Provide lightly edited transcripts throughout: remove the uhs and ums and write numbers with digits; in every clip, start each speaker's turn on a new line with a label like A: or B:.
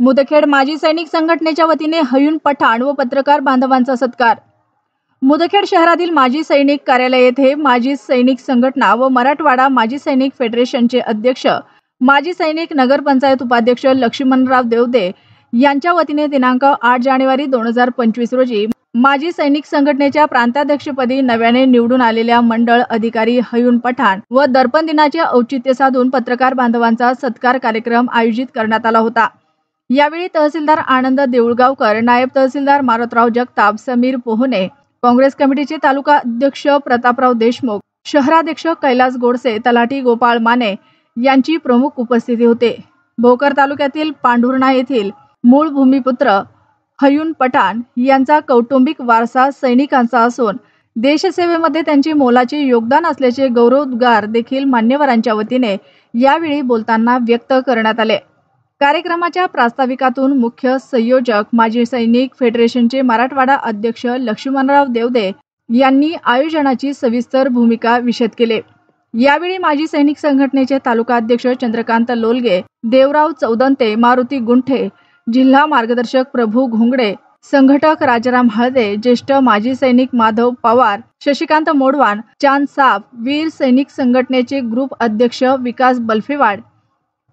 A: मुदखेड माजी सैनिक संघटनेच्या वतीने हयून पठाण व पत्रकार बांधवांचा सत्कार। मुदखेड शहरातील माजी सैनिक कार्यालय येथे माजी सैनिक संघटना व मराठवाडा माजी सैनिक फेडरेशनचे अध्यक्ष, माजी सैनिक नगरपंचायत उपाध्यक्ष लक्ष्मणराव देवदे यांच्या वतीने दिनांक 8 जानेवारी 2025 रोजी माजी सैनिक संघटनेच्या प्रांताध्यक्षपदी नव्याने निवडून आलेल्या मंडळ अधिकारी हयून पठाण व दर्पण दिनाचे औचित्य साधून पत्रकार बांधवांचा सत्कार कार्यक्रम आयोजित करण्यात आला होता। यावेळी तहसीलदार आनंद देऊळगावकर, नायब तहसीलदार मारुतराव जगताप, समीर पोहने, काँग्रेस कमिटीचे तालुका अध्यक्ष प्रतापराव देशमुख, शहराध्यक्ष कैलास गोडसे, तलाठी गोपाळ माने यांची प्रमुख उपस्थिती होते। भोकर तालुक्यातील पांढुर्णा येथील मूळ भूमिपुत्र हयून पठाण यांचा कौटुंबिक वारसा सैनिकांचा असून देशसेवेमध्ये त्यांचे मोलाचे योगदान असल्याचे गौरवोद्गार देखील मान्यवरांच्या वतीने यावेळी बोलताना व्यक्त करण्यात आले। कार्यक्रमाच्या प्रास्ताविकातून मुख्य संयोजक माजी सैनिक फेडरेशनचे मराठवाडा अध्यक्ष लक्ष्मणराव देवदे यांनी आयोजनाची सविस्तर भूमिका विशद केली। यावेळी माजी सैनिक संघटनेचे तालुका अध्यक्ष चंद्रकांत लोलगे, देवराव चौदंते, मारुती गुंठे, जिल्हा मार्गदर्शक प्रभू घोंगडे, संघटक राजाराम हळदे, ज्येष्ठ माजी सैनिक माधव पवार, शशिकांत मोडवान, चांद साब, वीर सैनिक संघटनेचे ग्रुप अध्यक्ष विकास बल्फेवाड,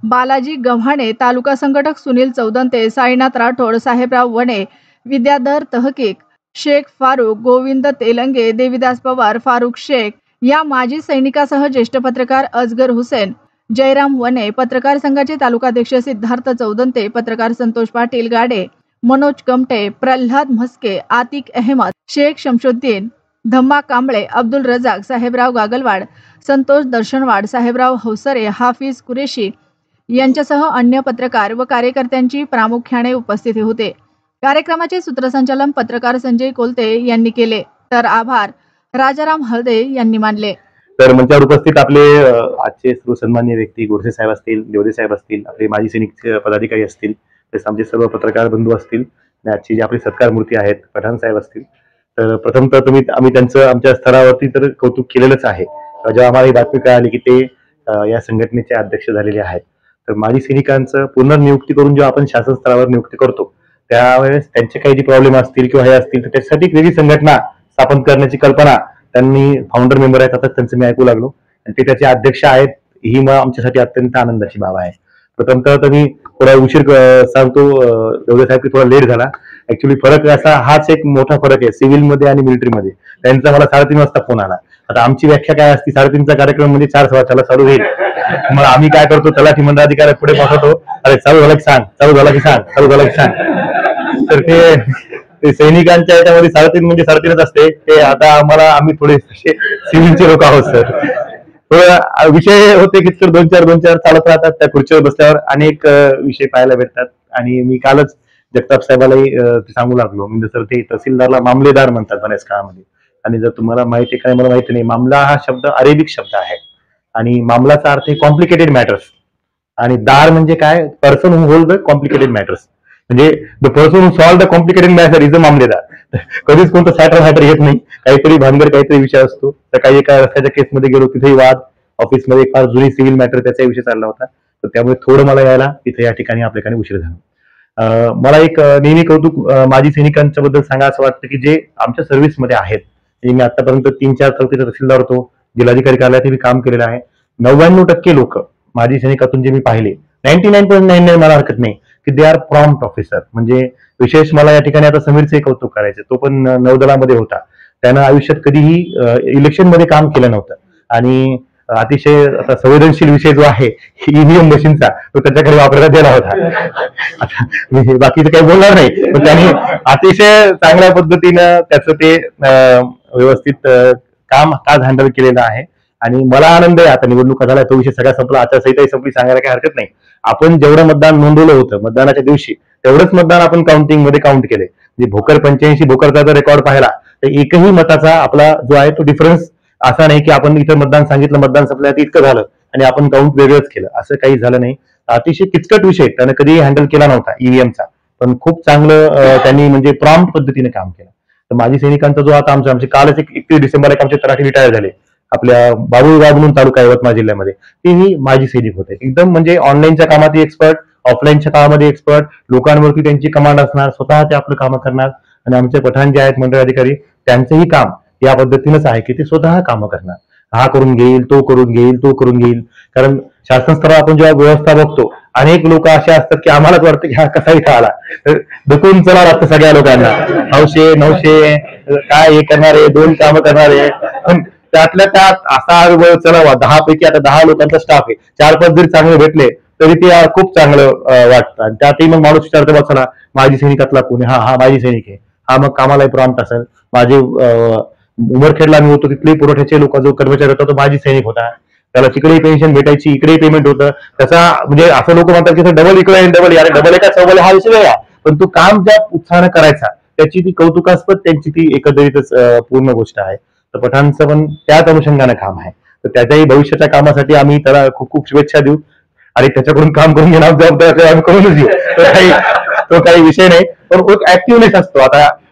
A: बालाजी गव्हाणे, तालुका संघटक सुनील चौदंते, साईनाथ राठोड, साहेबराव वने, विद्याधर तहकीक, शेख फारुक, गोविंद तेलंगे, देविदास पवार, फारुक शेख या माजी सैनिकासह ज्येष्ठ पत्रकार अजगर हुसेन, जयराम वने, पत्रकार संघाचे तालुकाध्यक्ष सिद्धार्थ चौदंते, पत्रकार संतोष पाटील गाडे, मनोज कमटे, प्रल्हाद म्हस्के, आतिक अहमद, शेख शमशुद्दीन, धम्मा कांबळे, अब्दुल रजाक, साहेबराव गागलवाड, संतोष दर्शनवाड, साहेबराव हौसरे, हाफिज कुरेशी यांच्यासह अन्य पत्रकार व कार्यकर्त्यांची प्रामुख्याने उपस्थिती होते। कार्यक्रमाचे सूत्रसंचालन पत्रकार संजय कोलते यांनी केले, तर आभार राजाराम हळदे यांनी मानले।
B: तर मंचावर उपस्थित आपले आजचे सर्व सन्माननीय व्यक्ती गोडसे साहेब असतील, देवदे साहेब असतील, आपले माजी सैनिक पदाधिकारी असतील, तसेच आमचे सर्व पत्रकार बंधू असतील आणि आजची जी आपली सत्कार मूर्ती आहेत पठाण साहेब असतील। तर प्रथमतः आम्ही त्यांचं आमच्या स्तरावरती तर कौतुक केलेलंच आहे। जेव्हा आम्हाला ही बातमी कळाली की ते या संघटनेचे अध्यक्ष झालेले आहेत, तर माजी सैनिकांचं पुनर्नियुक्ती करून जेव्हा आपण शासन स्तरावर नियुक्ती करतो त्यावेळेस त्यांचे काही जे प्रॉब्लेम असतील किंवा हे असतील तर त्यासाठी एक वेगळी संघटना स्थापन करण्याची कल्पना त्यांनी फाउंडर मेंबर आहेत आता त्यांचं मी ऐकू लागलो आणि ते त्याचे अध्यक्ष आहेत, ही आमच्यासाठी अत्यंत आनंदाची बाब आहे। प्रथमतः तर मी थोडा उशीर सांगतो देवदे साहेब की थोडा लेट झाला। ऍक्च्युली फरक असा हाच एक मोठा फरक आहे सिव्हिल मध्ये आणि मिलिटरीमध्ये। त्यांचा मला 3:30 वाजता फोन आला। आता आमची व्याख्या काय असती, 3:30चा कार्यक्रम म्हणजे 4:15ला चालू होईल। मग आम्ही काय करतो, तलाठी मंडळाधिकारी पुढे पाठवतो, अरे चालू झाला की सांग, चालू झाला की सांग, चालू झाला की सांग। तर ते सैनिकांच्या याच्यामध्ये 3:30 म्हणजे 3:30च असते। ते आता आम्ही थोडे सिव्हिलचे लोक आहोत सर। थोडं विषय होते की 2-4 चालत राहतात, त्या खुर्चीवर बसल्यावर अनेक विषय पाहायला भेटतात। आणि मी कालच जगताप साहेबालाही सांगू लागलो, म्हणजे सर ते तहसीलदारला मामलेदार म्हणतात बऱ्याच काळामध्ये, आणि जर तुम्हाला माहिती काय मला माहिती नाही, मामला हा शब्द अरेबिक शब्द आहे आणि मामलाचा अर्थ आहे कॉम्प्लिकेटेड मॅटर्स, आणि दार म्हणजे काय, person who hold the complicated matters, म्हणजे the person who solve the complicated matter is a मामलेदार। कधीच कोणतं सॅटर मॅटर येत नाही, काहीतरी भानगड काहीतरी विषय असतो। सकाळी एका रस्त्याच्या केसमध्ये गेलो, तिथेही वाद, ऑफिसमध्ये एक फार जुनी सिव्हिल मॅटर त्याचा विषय चालला होता, तर त्यामुळे थोडं मला यायला तिथे या ठिकाणी आपल्याकडे उशीर झाला। मला एक नेहमी कौतुक माजी सैनिकांच्या बद्दल सांगा असं वाटतं की जे आमच्या सर्व्हिसमध्ये आहेत, मी आतापर्यंत 3-4 तालुक्याचा तहसीलदार होतो, जिल्हाधिकारी कार्यालयात मी काम केलेलं आहे। 99% लोक माजी सैनिकातून जे मी पाहिले, 99.99 मला हरकत नाही की दे आर प्रॉम्प्ट ऑफिसर। म्हणजे विशेष मला या ठिकाणी आता समीरचे कौतुक करायचे, तो पण नौदलामध्ये होता, त्यानं आयुष्यात कधीही इलेक्शन मध्ये काम केलं नव्हतं आणि अतिशय आता संवेदनशील विषय जो आहे ईव्हीएम मशीनचा, तो त्याच्याकडे वापरायला दिला होता। आता मी बाकीचं काही बोलणार नाही, पण त्यांनी अतिशय चांगल्या पद्धतीनं त्याचं ते व्यवस्थित काम आज हँडल केलेलं आहे आणि मला आनंद आहे। आता निवडणुका झाल्या, तो विषय सगळा संपला, आचारसंहिताही संपली, सांगायला काही हरकत नाही। आपण जेवढं मतदान नोंदवलं होतं मतदानाच्या दिवशी तेवढंच मतदान आपण काउंटिंग मध्ये काउंट केले। म्हणजे भोकर 85 भोकरचा जर रेकॉर्ड पाहिला तर एकही मताचा आपला जो आहे तो डिफरन्स असा नाही की आपण इथं मतदान सांगितलं, मतदान संपलं इतकं झालं आणि आपण काउंट वेगळंच केलं, असं काही झालं नाही। अतिशय किचकट विषय त्यानं कधीही हँडल केला नव्हता ईव्हीएमचा, पण खूप चांगलं त्यांनी म्हणजे प्रॉम्प्ट पद्धतीने काम केलं। तर माजी सैनिकांचा जो आता आमचे कालच 31 डिसेंबरला आमचे तलाठी रिटायर झाले, आपल्या बाबुळगाव म्हणून तालुका यवतमाळ जिल्ह्यामध्ये, तेही माजी सैनिक होते, एकदम म्हणजे ऑनलाईनच्या कामात एक्सपर्ट, ऑफलाईनच्या काळामध्ये एक्सपर्ट, लोकांवरती त्यांची कमांड असणार, स्वतः ते आपलं कामं करणार. आणि आमचे पठाण जे आहेत मंडळ अधिकारी, त्यांचंही काम या पद्धतीनंच आहे की ते स्वतः कामं करणार. हा करून घेईल, तो करून घेईल, तो करून घेईल. कारण शासन स्तरावर आपण जेव्हा व्यवस्था बघतो, अनेक लोक असे असतात की आम्हालाच वाटतं की हा कसा इथं आला, दुखून चला लागतं सगळ्या लोकांना. 900 काय हे करणारे, 2 कामं करणारे. पण त्यातल्या त्यात असा चला 10 पैकी आता 10 लोकांचा स्टाफ आहे, 4-5 जरी चांगले भेटले तरी ते खूप चांगलं वाटतं. आणि त्यातही मग माणूस विचारतो, बघ चला माजी सैनिकातला कोणी, हा माजी सैनिक आहे, हा मग कामालाही प्रॉम्प्ट असेल. माझे उमरखेडला मी होतो तिथले पुरवठ्याचे लोक जो कर्मचारी होता तो माजी सैनिक होता, त्याला तिकडेही पेन्शन भेटायची, इकडेही पेमेंट होतं त्याचा. म्हणजे असं लोक म्हणतात की डबल इकडे डबल, अरे डबल एका चौबल हा विषय वेगळा, पण तो काम ज्या उत्साहानं करायचा त्याची ती कौतुकास्पद त्यांची ती एकंदरीतच पूर्ण गोष्ट आहे. तर पठाणचं पण त्याच अनुषंगानं काम आहे. तर त्याच्याही भविष्याच्या कामासाठी आम्ही त्याला खूप खूप शुभेच्छा देऊ आणि त्याच्याकडून काम करून घेणार जबाबदारी आम्ही करूनच देऊ. तो काही विषय नाही, पण एक ऍक्टिव्हनेस असतो.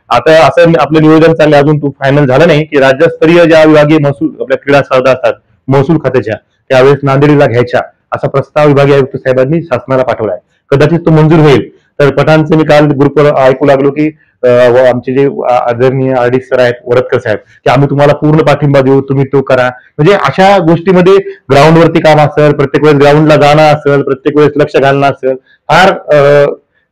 B: आता असं आपलं नियोजन चाललंय, अजून तो फायनल झालं नाही की राज्यस्तरीय ज्या विभागीय महसूल आपल्या क्रीडा स्पर्धा असतात महसूल खात्याच्या, त्यावेळेस नांदेडला घ्यायच्या असा प्रस्ताव विभागीय आयुक्त साहेबांनी शासनाला पाठवलाय. कदाचित तो मंजूर होईल. तर पठाणचं मी काल ग्रुपवर ऐकू लागलो की आमचे जे आदरणीय आरडी सर आहेत, वडतकर साहेब, की आम्ही तुम्हाला पूर्ण पाठिंबा देऊ, तुम्ही तो करा. म्हणजे अशा गोष्टीमध्ये ग्राउंडवरती काम असेल, प्रत्येक वेळेस ग्राउंडला जाणं असेल, प्रत्येक वेळेस लक्ष घालणं असेल, फार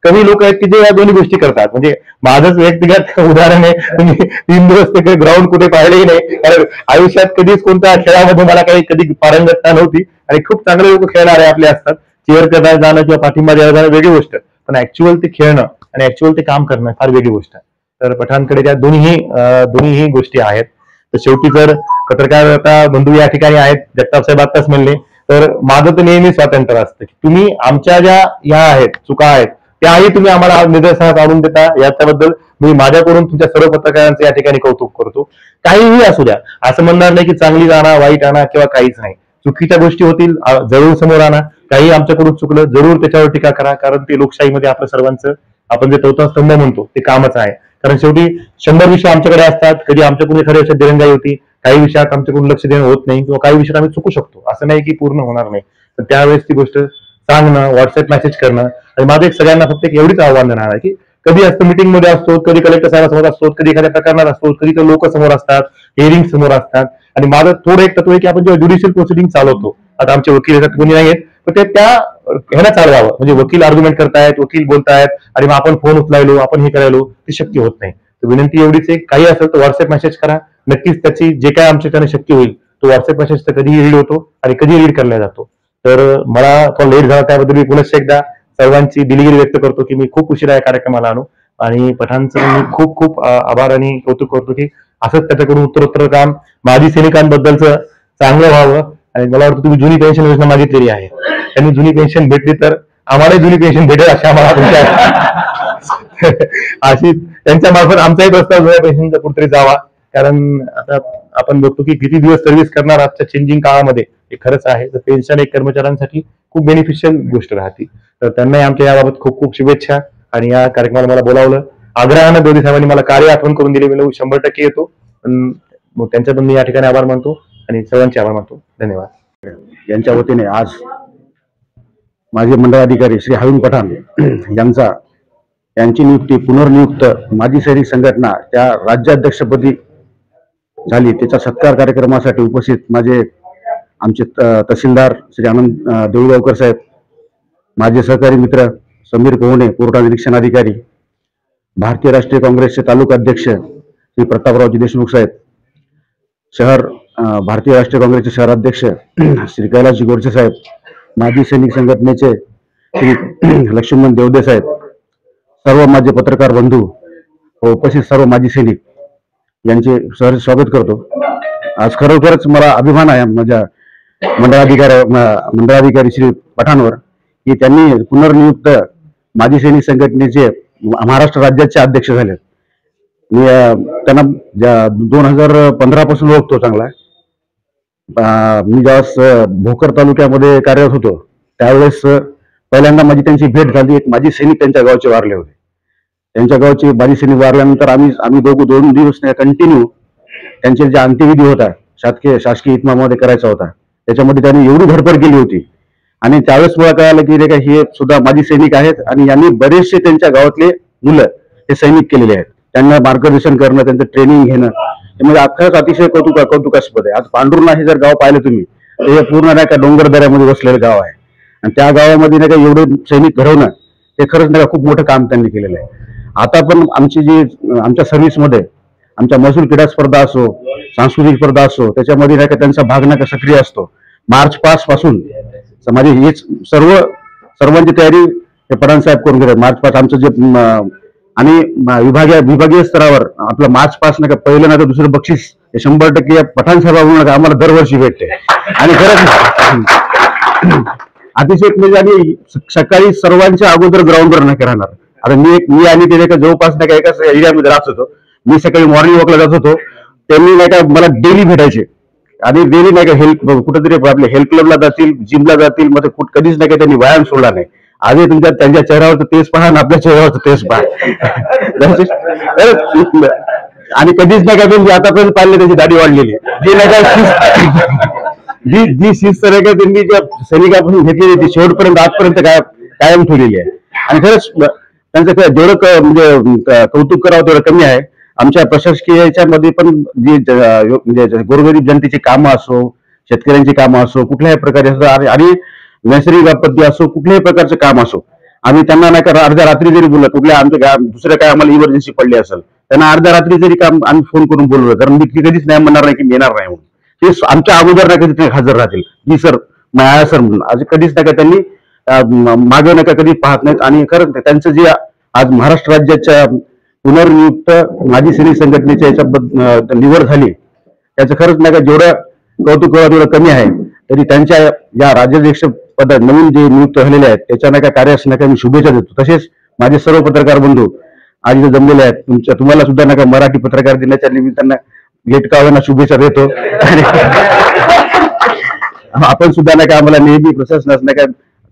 B: कमी लोक आहेत की जे या दोन्ही गोष्टी करतात. म्हणजे माझंच व्यक्तिगत उदाहरण आहे, तुम्ही 3 दिवस तिकडे ग्राउंड कुठे पाहिलेही नाही, कारण आयुष्यात कधीच कोणत्या खेळामध्ये मला काही कधी पारंगतता नव्हती. आणि खूप चांगले लोक खेळणारे आपले असतात, चेअर करायला जाणं किंवा पाठिंबा द्यायला जाणं वेगळी गोष्ट, पण ऍक्च्युअल ते खेळणं आणि ऍक्च्युअल ते काम करणं फार वेगळी गोष्ट आहे. तर पठाणकडे त्या दोन्ही गोष्टी आहेत. तर शेवटी जर पत्रकारिता बंधू या ठिकाणी आहेत, जगताप साहेब आत्ताच म्हणले, तर माझं तर नेहमी स्वातंत्र्य असतं की तुम्ही आमच्या ज्या या आहेत चुका आहेत त्याही तुम्ही आम्हाला निदर्शनास आणून देता, याच्याबद्दल मी माझ्याकडून तुमच्या सर्व पत्रकारांचं या ठिकाणी कौतुक करतो. काहीही असू द्या, असं म्हणणार नाही की चांगली आणा, वाईट आणा किंवा काहीच नाही. चुकीच्या गोष्टी होतील, जरूर समोर आणा. काही आमच्याकडून चुकलं जरूर त्याच्यावर टीका करा, कारण ते लोकशाहीमध्ये आपलं सर्वांचं आपण जे चौथा स्तंभ म्हणतो ते कामच आहे. कारण शेवटी 100 विषय आमच्याकडे असतात, कधी आमच्याकडून एखाद्या विषयात दिरंगाई होती, काही विषयात आमच्याकडून लक्ष देणं होत नाही, किंवा काही विषयात आम्ही चुकू शकतो, असं नाही की पूर्ण होणार नाही. तर त्यावेळेस ती गोष्ट सांगणं, व्हॉट्सअप मेसेज करणं. आणि माझं एक सगळ्यांना फक्त एक एवढीच आव्हान देणार आहे की कधी असतं मीटिंग मध्ये असतो, कधी कलेक्टर साहेबांसमोर असतो, कधी एखाद्या प्रकरणात असतो, कधी तर लोक समोर असतात, हिअरिंग समोर असतात. आणि माझं थोडं एक तत्व आहे की आपण जेव्हा ज्युडिशियल प्रोसिडिंग चालवतो, आता आमचे वकील येतात कोणी नाही आहेत, तर ते त्या ह्याला चालवावं. म्हणजे वकील आर्ग्युमेंट करतायत, वकील बोलतायत आणि मग आपण फोन उचलायलो, आपण हे करायलो, ते शक्य होत नाही. तर विनंती एवढीच आहे, काही असेल तर व्हॉट्सअप मेसेज करा. नक्कीच त्याची जे काय आमच्याकडे शक्य होईल तो व्हॉट्सअप मेसेज तर कधीही रीड होतो आणि कधी रीड करला जातो. तर मला थोडा लेट झाला त्याबद्दल मी पुनश्च एकदा सर्वांची दिलगिरी व्यक्त करतो की मी खूप उशिरा या कार्यक्रमाला आलो. आणि पठाणचं मी खूप खूप आभार आणि कौतुक करतो की असंच त्याच्याकडून उत्तरोत्तर काम माजी सैनिकांबद्दलचं चांगलं व्हावं. आणि मला वाटतं तुम्ही जुनी पेन्शन योजना मागितलेली आहे, त्यांनी जुनी पेन्शन भेटली तर आम्हाला जुनी पेन्शन भेटेल अशी आम्हाला तुमच्या अशी त्यांच्या मार्फत आमचाही प्रस्ताव जुन्या पेन्शनचा कुठेतरी जावा. कारण आता आपण बघतो की किती दिवस सर्व्हिस करणार आजच्या चेंजिंग काळामध्ये हे खरंच आहे. तर पेन्शन एक कर्मचाऱ्यांसाठी खूप बेनिफिशियल गोष्ट राहते. तर त्यांनाही आमच्या याबाबत खूप खूप शुभेच्छा. आणि या कार्यक्रमाला मला बोलावलं, आग्रहानं दोन्ही साहेबांनी मला कार्य आठवण करून दिली, मी 100% येतो. पण त्यांच्या पण मी या ठिकाणी आभार मानतो आणि सर्वांचे आभार मानतो. धन्यवाद.
C: यांच्या वतीने आज माजी मंडळाधिकारी श्री हयून पठाण यांची नियुक्ती पुनर्नियुक्त माजी सैनिक संघटना त्या राज्याध्यक्षपदी झाली, त्याचा सत्कार कार्यक्रमासाठी उपस्थित माझे आमचे तहसीलदार श्री आनंद देऊळगावकर साहेब, माझे सहकारी मित्र समीर कोहणे पुरवठा निरीक्षण अधिकारी, भारतीय राष्ट्रीय काँग्रेसचे तालुका अध्यक्ष श्री प्रतापरावजी देशमुख साहेब, शहर भारतीय राष्ट्रीय काँग्रेसचे शहराध्यक्ष श्री कैलासजी गोडसे साहेब, माजी सैनिक संघटनेचे श्री लक्ष्मण देवदे साहेब, सर्व माझे पत्रकार बंधू व उपस्थित सर्व माजी सैनिक यांचे सहर्ष स्वागत करतो. आज खरोखरच मला अभिमान आहे माझ्या मंडळाधिकारी श्री पठाणवर की त्यांनी पुनर्नियुक्त माजी सैनिक संघटनेचे महाराष्ट्र राज्याचे अध्यक्ष झाले. मी त्यांना 2015 पासून ओळखतो चांगला. मी ज्यावेळेस भोकर तालुक्यामध्ये कार्यरत होतो त्यावेळेस पहिल्यांदा माझी त्यांची भेट झाली. एक माजी सैनिक त्यांच्या गावचे वारले होते. त्यांच्या गावचे माजी सैनिक वारल्यानंतर आम्ही दोघं 2 दिवस कंटिन्यू त्यांचे जे अंत्यविधी होता शासकीय इतमामामध्ये करायचा होता, त्याच्यामध्ये त्यांनी एवढी धडपड केली होती आणि त्यावेळेस मला कळालं की नाही का हे सुद्धा माजी सैनिक आहेत आणि यांनी बरेचसे त्यांच्या गावातले मुलं हे सैनिक केलेले आहेत. त्यांना मार्गदर्शन करणं, त्यांचं ट्रेनिंग घेणं हे म्हणजे खरंच अतिशय कौतुकास्पद आहे. आज पांढुर्णा हे जर गाव पाहिलं तुम्ही तर हे पूर्ण नाही का डोंगर दऱ्यामध्ये बसलेलं गाव आहे आणि त्या गावामध्ये नाही का एवढे सैनिक घडवणं हे खरंच नाही का खूप मोठं काम त्यांनी केलेलं आहे. आता पण आमची जी आमच्या सर्व्हिसमध्ये आमच्या महसूल क्रीडा स्पर्धा असो, सांस्कृतिक स्पर्धा असो, त्याच्यामध्ये नाही का त्यांचा भाग नाही का सक्रिय असतो. मार्च 5 पासून माझी हीच सर्वांची तयारी हे पठाण साहेब करून घेतात. मार्च 5 आमचं जे आणि विभागीय स्तरावर आपलं मार्च 5 नाही का पहिलं नाही तर दुसरं बक्षीस हे 100% पठाण साहेबांकडून आम्हाला दरवर्षी भेटते. आणि खरंच अतिशय म्हणजे आम्ही सकाळी सर्वांच्या अगोदर ग्राउंडवर नाही राहणार. आता मी आणि ते नाही का जवळपास नाही का एकाच एरियामध्ये राहत होतो. मी सकाळी मॉर्निंग वॉकला जात होतो, त्यांनी नाही का मला डेली भेटायचे आणि डेली नाही का कुठेतरी आपल्या हेल्थ क्लबला जातील, जिमला जातील, मग कधीच नाही का त्यांनी व्यायाम सोडला नाही. आजही त्यांच्या चेहऱ्यावरचं तेच पहा आणि आपल्या चेहऱ्यावरचं तेच पहा. आणि कधीच नाही का त्यांनी आतापर्यंत पाहिले त्यांची दाढी वाढलेली जी नाही का जी शिस्त नाही का त्यांनी ज्या सैनिकापासून घेतलेली ती शेवटपर्यंत आजपर्यंत कायम ठेवलेली आहे. आणि खरंच त्यांचं जेवढं म्हणजे कौतुक करावं तेवढं कमी आहे. आमच्या प्रशासकीय याच्यामध्ये पण जी म्हणजे गोरगरीब जनतेची कामं असो, शेतकऱ्यांची कामं असो, कुठल्याही प्रकारे असो आणि नैसर्गिक आपत्ती असो, कुठल्याही प्रकारचं काम असो, आम्ही त्यांना नाही का अर्ध्या रात्री जरी बोललं, कुठल्या आमच्या दुसऱ्या काय आम्हाला इमर्जन्सी पडली असेल, त्यांना अर्ध्या रात्री जरी काम आम्ही फोन करून बोललो, कारण मी कधीच नाही म्हणणार नाही की मी येणार नाही म्हणून. ते आमच्या अगोदर नाही कधी ते हजर राहतील. मी सर माया सर म्हणून आज कधीच नाही का त्यांनी मागे नका कधी पाहत नाहीत. आणि खरंच त्यांचं जे आज महाराष्ट्र राज्याच्या पुनर्नियुक्त माजी सैनिक संघटनेच्या याच्या निवड झाली त्याचं खरंच नाही का जेवढं कौतुक करावं तेवढं कमी आहे. तरी त्यांच्या या राज्याध्यक्ष पद नवीन जे नियुक्त झालेले आहेत त्याच्या नाही का कार्यास नाही का मी शुभेच्छा देतो. तसेच माझे सर्व पत्रकार बंधू आज इथे जमलेले आहेत, तुम्हाला सुद्धा नाही का मराठी पत्रकार दिनाच्या निमित्तानं गेटकावांना शुभेच्छा देतो. आपण सुद्धा नाही का आम्हाला नेहमी प्रशासनास नाही का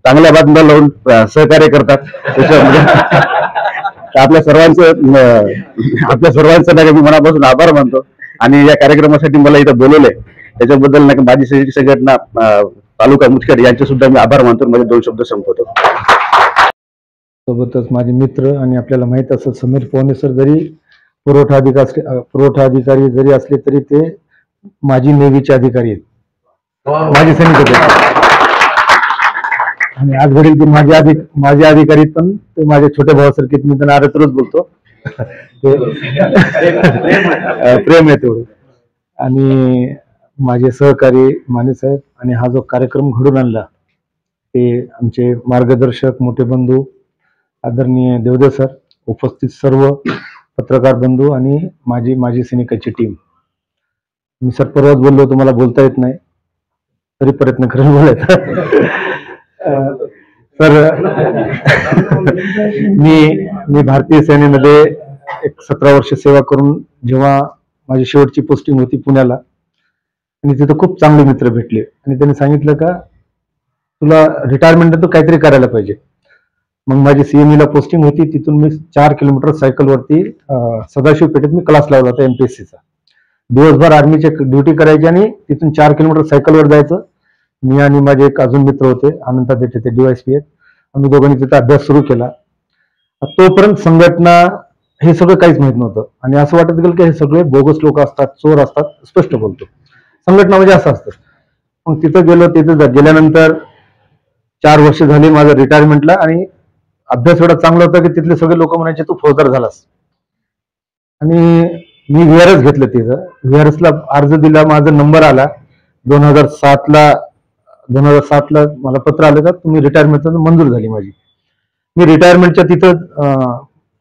C: चांगल्या बातम्या लावून सहकार्य करतात. त्याच्यामध्ये आपल्या सर्वांचं नाही का मी मनापासून आभार मानतो. आणि या कार्यक्रमासाठी मला इथं बोलवलंय त्याच्याबद्दल नाही का माझी सैनिक संघटना तालुका मुदखेड यांचे सुद्धा मी आभार मानतो. माझे 2 शब्द संपवतो.
D: सोबतच माझे मित्र आणि आपल्याला माहित असं समीर पवने सर जरी पुरवठा अधिकारी जरी असले तरी ते माजी नेव्हीचे अधिकारी आहेत, माजी सैनिक. आणि आज वडील ते माझे अधिकारी पण ते माझे छोटे भावासारखे, मी त्यांना आरतरोज बोलतो. प्रेम आहे तेवढं. आणि माझे सहकारी माने साहेब आणि हा जो कार्यक्रम घडून आणला ते आमचे मार्गदर्शक मोठे बंधू आदरणीय देवदेव सर, उपस्थित सर्व पत्रकार बंधू आणि माजी सैनिकाची टीम. मी सर परवाच बोललो तुम्हाला बोलता येत नाही तरी प्रयत्न करेन बोलायचा. सर मी भारतीय सेनेमध्ये 17 वर्ष सेवा करून जेव्हा माझी शेवटची पोस्टिंग होती पुण्याला आणि तिथं खूप चांगले मित्र भेटले आणि त्यांनी सांगितलं का तुला रिटायरमेंट तर काहीतरी करायला पाहिजे. मग माझी CME ला पोस्टिंग होती, तिथून मी 4 किलोमीटर सायकलवरती सदाशिव पेठेत मी क्लास लावला होता MPSCचा. दिवसभर आर्मीची ड्युटी करायची आणि तिथून 4 किलोमीटर सायकलवर जायचं. मी आणि माझे एक अजून मित्र होते अनंता देठे, ते DYSP आहेत. आम्ही दोघांनी तिथे अभ्यास सुरू केला. तोपर्यंत संघटना हे सगळं काहीच माहित नव्हतं आणि असं वाटत गेलं की हे सगळे बोगस लोक असतात, चोर असतात. स्पष्ट बोलतो, संघटना म्हणजे असं असतं. मग तिथं गेलो, तिथं गेल्यानंतर 4 वर्ष झाली माझं रिटायरमेंटला आणि अभ्यास एवढा चांगला होता की तिथले सगळे लोक म्हणायचे तू फौजदार झालास. आणि मी VRS घेतलं. तिथं VRSला अर्ज दिला, माझा नंबर आला. 2007ला मला पत्र आलं का तुम्ही रिटायरमेंट मंजूर झाली माझी. मी रिटायरमेंटच्या तिथं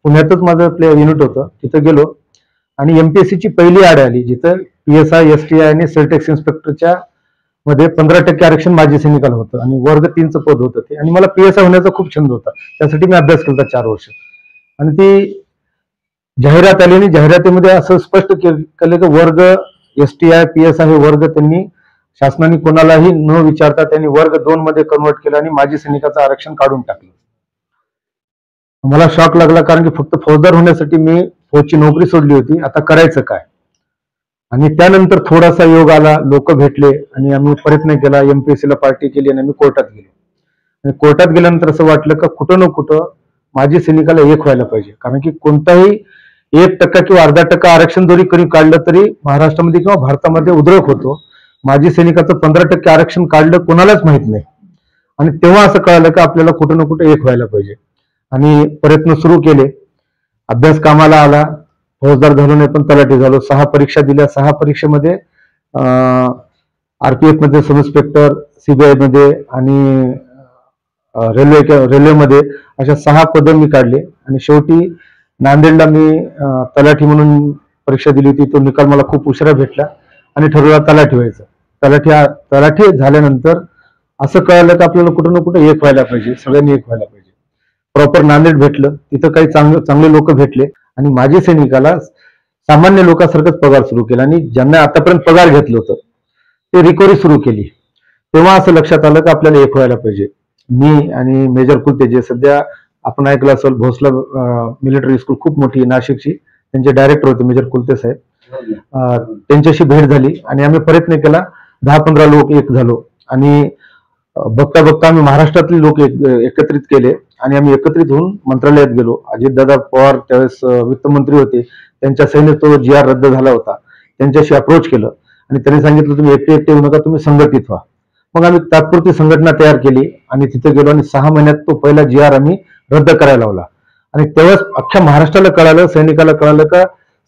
D: पुण्यातच माझं युनिट होतं, तिथं गेलो आणि MPSCची पहिली आड आली जिथं PSI, STI आणि सेलटेक्स इन्स्पेक्टरच्या मध्ये 15% आरक्षण माजी सैनिकाला होतं आणि वर्ग 3चं पद होतं ते. आणि मला PSI होण्याचा खूप छंद होता, त्यासाठी मी अभ्यास केला 4 वर्ष. आणि ती जाहिरात आली आणि जाहिरातीमध्ये असं स्पष्ट केलं की वर्ग STI, PSI हे वर्ग त्यांनी शासनाने कोणालाही न विचारता त्यांनी वर्ग 2 मध्ये कन्वर्ट केलं आणि माजी सैनिकाचं आरक्षण काढून टाकलं. मला शॉक लागला, कारण की फक्त फौजदार होण्यासाठी मी फौजची नोकरी सोडली होती, आता करायचं काय. आणि त्यानंतर थोडासा योग आला, लोक भेटले आणि आम्ही प्रयत्न केला, MPSCला पार्टी केली आणि आम्ही कोर्टात गेलो. आणि कोर्टात गेल्यानंतर असं वाटलं का कुठं ना कुठं माजी सैनिकाला एक व्हायला पाहिजे, कारण की कोणताही 1% किंवा अर्धा टक्का आरक्षण जरी कधी काढलं तरी महाराष्ट्रामध्ये किंवा भारतामध्ये उद्रेक होतो. माजी सैनिकाचं 15% आरक्षण काढलं कोणालाच माहित नाही. आणि तेव्हा असं कळालं का आपल्याला कुठं ना कुठं एक व्हायला पाहिजे आणि प्रयत्न सुरू केले. अभ्यास कामाला आला. फौजदार झालो नाही पण तलाठी झालो. 6 परीक्षा दिल्या. 6 परीक्षेमध्ये RPF मध्ये सब इन्स्पेक्टर, CBI मध्ये आणि रेल्वेमध्ये अशा 6 पदं मी काढले आणि शेवटी नांदेडला मी तलाठी म्हणून परीक्षा दिली होती. तो निकाल मला खूप उशिरा भेटला आणि ठरवला तलाठी व्हायचं. तलाठी झाल्यानंतर असं कळालं की आपल्याला कुठं ना कुठं एक व्हायला पाहिजे, सगळ्यांनी एक व्हायला पाहिजे. प्रॉपर नांदेड भेटलं. तिथं काही चांगले लोक भेटले आणि माजी सैनिकाला सामान्य लोकांसारखंच पगार सुरू केला आणि ज्यांना आतापर्यंत पगार घेतलं होतं ते रिकव्हरी सुरू केली. तेव्हा असं लक्षात आलं की आपल्याला एक व्हायला पाहिजे. मी आणि मेजर कुलते, जे सध्या आपण ऐकलं असेल भोसला मिलिटरी स्कूल खूप मोठी नाशिकची, त्यांचे डायरेक्टर होते मेजर कुलते साहेब, त्यांच्याशी भेट झाली आणि आम्ही प्रयत्न केला. 10-15 लोक एक झालो आणि बघता बघता आम्ही महाराष्ट्रातले लोक एकत्रित केले आणि आम्ही एकत्रित होऊन मंत्रालयात गेलो. अजितदादा पवार त्यावेळेस वित्तमंत्री होते. त्यांच्या सैन्यात तो GR रद्द झाला होता. त्यांच्याशी अप्रोच केलं आणि त्यांनी सांगितलं तुम्ही एकटे येऊ नका, तुम्ही संघटित व्हा. मग आम्ही तात्पुरती संघटना तयार केली आणि तिथे गेलो आणि 6 महिन्यात तो पहिला GR आम्ही रद्द करायला लावला. आणि तेव्हाच अख्ख्या महाराष्ट्राला कळालं, सैनिकाला कळालं का